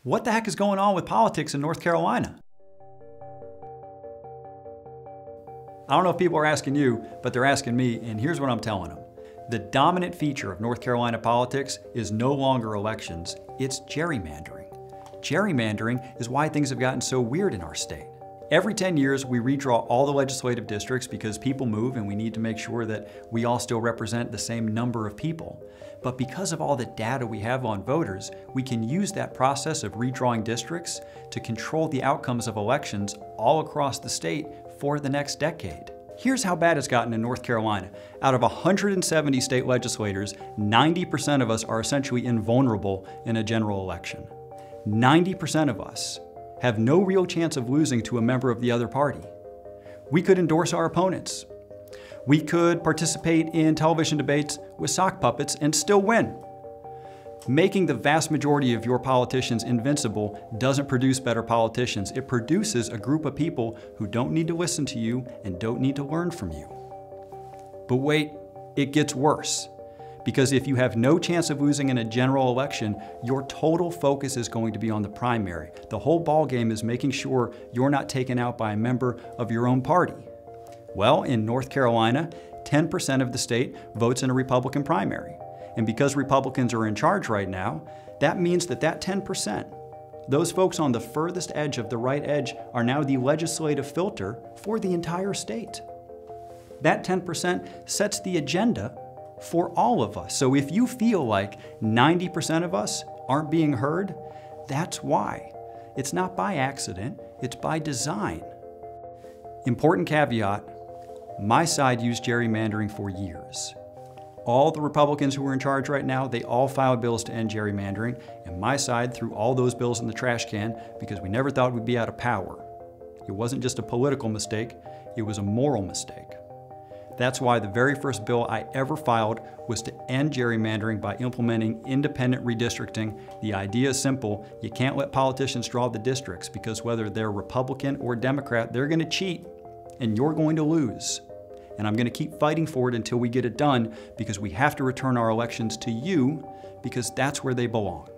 What the heck is going on with politics in North Carolina? I don't know if people are asking you, but they're asking me, and here's what I'm telling them. The dominant feature of North Carolina politics is no longer elections, it's gerrymandering. Gerrymandering is why things have gotten so weird in our state. Every 10 years, we redraw all the legislative districts because people move and we need to make sure that we all still represent the same number of people. But because of all the data we have on voters, we can use that process of redrawing districts to control the outcomes of elections all across the state for the next decade. Here's how bad it's gotten in North Carolina. Out of 170 state legislators, 90% of us are essentially invulnerable in a general election. 90% of us have no real chance of losing to a member of the other party. We could endorse our opponents. We could participate in television debates with sock puppets and still win. Making the vast majority of your politicians invincible doesn't produce better politicians. It produces a group of people who don't need to listen to you and don't need to learn from you. But wait, it gets worse. Because if you have no chance of losing in a general election, your total focus is going to be on the primary. The whole ballgame is making sure you're not taken out by a member of your own party. Well, in North Carolina, 10% of the state votes in a Republican primary. And because Republicans are in charge right now, that means that 10%, those folks on the furthest edge of the right edge are now the legislative filter for the entire state. That 10% sets the agenda for all of us. So if you feel like 90% of us aren't being heard, that's why. It's not by accident, it's by design. Important caveat, my side used gerrymandering for years. All the Republicans who are in charge right now, they all filed bills to end gerrymandering, and my side threw all those bills in the trash can because we never thought we'd be out of power. It wasn't just a political mistake, it was a moral mistake. That's why the very first bill I ever filed was to end gerrymandering by implementing independent redistricting. The idea is simple. You can't let politicians draw the districts because whether they're Republican or Democrat, they're going to cheat and you're going to lose. And I'm going to keep fighting for it until we get it done because we have to return our elections to you because that's where they belong.